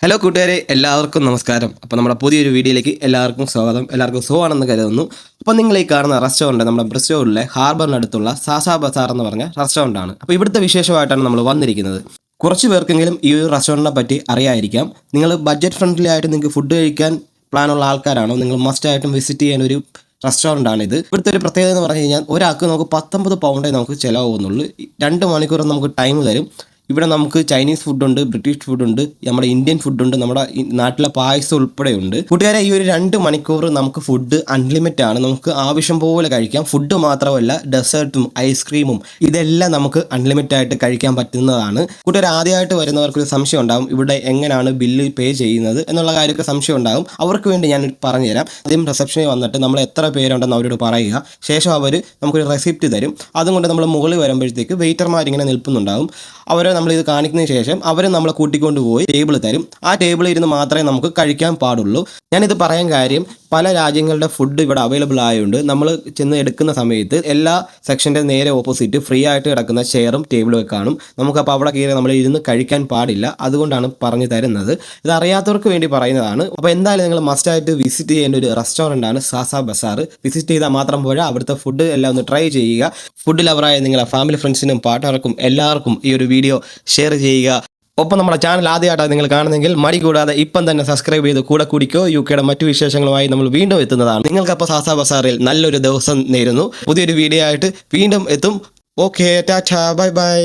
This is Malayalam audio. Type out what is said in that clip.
ഹലോ കൂട്ടുകാരെ, എല്ലാവർക്കും നമസ്കാരം. അപ്പോൾ നമ്മുടെ പുതിയൊരു വീഡിയോയിലേക്ക് എല്ലാവർക്കും സ്വാഗതം. എല്ലാവർക്കും സുഖമാണെന്ന് കരുതുന്നു. അപ്പോൾ നിങ്ങൾ ഈ കാണുന്ന റെസ്റ്റോറൻറ്റ് നമ്മുടെ ബ്രിസ്റ്റോളിലെ ഹാർബറിനടുത്തുള്ള സാസാ ബസാർ എന്ന് പറഞ്ഞ റെസ്റ്റോറൻ്റ് ആണ്. അപ്പോൾ ഇവിടുത്തെ വിശേഷമായിട്ടാണ് നമ്മൾ വന്നിരിക്കുന്നത്. കുറച്ച് പേർക്കെങ്കിലും ഈ ഒരു റെസ്റ്റോറൻറ്റിനെ പറ്റി അറിയായിരിക്കാം. നിങ്ങൾ ബഡ്ജറ്റ് ഫ്രണ്ട്ലി ആയിട്ട് നിങ്ങൾക്ക് ഫുഡ് കഴിക്കാൻ പ്ലാനുള്ള ആൾക്കാരാണോ, നിങ്ങൾ മസ്റ്റായിട്ടും വിസിറ്റ് ചെയ്യാൻ ഒരു റെസ്റ്റോറൻ്റ് ആണിത്. ഇവിടുത്തെ ഒരു പ്രത്യേകത എന്ന് പറഞ്ഞു കഴിഞ്ഞാൽ ഒരാൾക്ക് നമുക്ക് 19 പൗണ്ടേ നമുക്ക് ചിലവാകുന്നുള്ളൂ. 2 മണിക്കൂർ നമുക്ക് ടൈം തരും. ഇവിടെ നമുക്ക് ചൈനീസ് ഫുഡുണ്ട്, ബ്രിട്ടീഷ് ഫുഡുണ്ട്, നമ്മുടെ ഇന്ത്യൻ ഫുഡുണ്ട്, നമ്മുടെ നാട്ടിലെ പായസം ഉൾപ്പെടെ ഉണ്ട്. കൂട്ടുകാരെ, ഈ ഒരു 2 മണിക്കൂർ നമുക്ക് ഫുഡ് അൺലിമിറ്റഡ് ആണ്. നമുക്ക് ആവശ്യം പോലെ കഴിക്കാം. ഫുഡ് മാത്രമല്ല, ഡെസേർട്ടും ഐസ്ക്രീമും ഇതെല്ലാം നമുക്ക് അൺലിമിറ്റഡ് ആയിട്ട് കഴിക്കാൻ പറ്റുന്നതാണ്. കൂട്ടുകാർ, ആദ്യമായിട്ട് വരുന്നവർക്കൊരു സംശയം ഉണ്ടാകും, ഇവിടെ എങ്ങനെയാണ് ബില്ല് പേ ചെയ്യുന്നത് എന്നുള്ള കാര്യമൊക്കെ സംശയം ഉണ്ടാകും. അവർക്ക് വേണ്ടി ഞാൻ പറഞ്ഞുതരാം. ആദ്യം റിസപ്ഷനിൽ വന്നിട്ട് നമ്മൾ എത്ര പേരുണ്ടെന്ന് അവരോട് പറയുക. ശേഷം അവർ നമുക്കൊരു റെസിപ്റ്റ് തരും. അതുകൊണ്ട് നമ്മൾ മുകളിൽ വരുമ്പോഴത്തേക്ക് വെയിറ്റർമാരിങ്ങനെ നിൽക്കുന്നുണ്ടാകും. അവരെ നമ്മളിത് കാണിക്കുന്നതിന് ശേഷം അവർ നമ്മളെ കൂട്ടിക്കൊണ്ട് പോയി ടേബിൾ തരും. ആ ടേബിളിൽ ഇരുന്ന് മാത്രമേ നമുക്ക് കഴിക്കാൻ പാടുള്ളൂ. ഞാനിത് പറയാൻ കാര്യം, പല രാജ്യങ്ങളുടെ ഫുഡ് ഇവിടെ അവൈലബിൾ ആയതുകൊണ്ട് നമ്മൾ ചെന്ന് എടുക്കുന്ന സമയത്ത് എല്ലാ സെക്ഷൻ്റെ നേരെ ഓപ്പോസിറ്റ് ഫ്രീ ആയിട്ട് കിടക്കുന്ന ചെയറും ടേബിളും ഒക്കെ കാണും. നമുക്കപ്പോൾ അവിടെ കയറി നമ്മൾ ഇരുന്ന് കഴിക്കാൻ പാടില്ല. അതുകൊണ്ടാണ് പറഞ്ഞു തരുന്നത്. ഇത് അറിയാത്തവർക്ക് വേണ്ടി പറയുന്നതാണ്. അപ്പോൾ എന്തായാലും നിങ്ങൾ മസ്റ്റായിട്ട് വിസിറ്റ് ചെയ്യേണ്ട ഒരു റെസ്റ്റോറൻ്റ് ആണ് സാസാ ബസാർ. വിസിറ്റ് ചെയ്താൽ മാത്രം പോരാ, അവിടുത്തെ ഫുഡ് എല്ലാം ഒന്ന് ട്രൈ ചെയ്യുക. ഫുഡ് ലവറായ നിങ്ങളുടെ ഫാമിലി ഫ്രണ്ട്സിനും പാർട്ട്ണർക്കും എല്ലാവർക്കും ഈ ഒരു വീഡിയോ ഷെയർ ചെയ്യുക. ഒപ്പം നമ്മുടെ ചാനൽ ആദ്യമായിട്ടാണ് നിങ്ങൾ കാണുന്നെങ്കിൽ മടി കൂടാതെ ഇപ്പം തന്നെ സബ്സ്ക്രൈബ് ചെയ്ത് കൂടെ കൂടിക്കോ. യുടെ മറ്റു വിശേഷങ്ങളുമായി നമ്മൾ വീണ്ടും എത്തുന്നതാണ്. നിങ്ങൾക്കപ്പോൾ സാസാ ബസാറിൽ നല്ലൊരു ദിവസം നേരുന്നു. പുതിയൊരു വീഡിയോ ആയിട്ട് വീണ്ടും എത്തും. Okay, Tata, bye bye.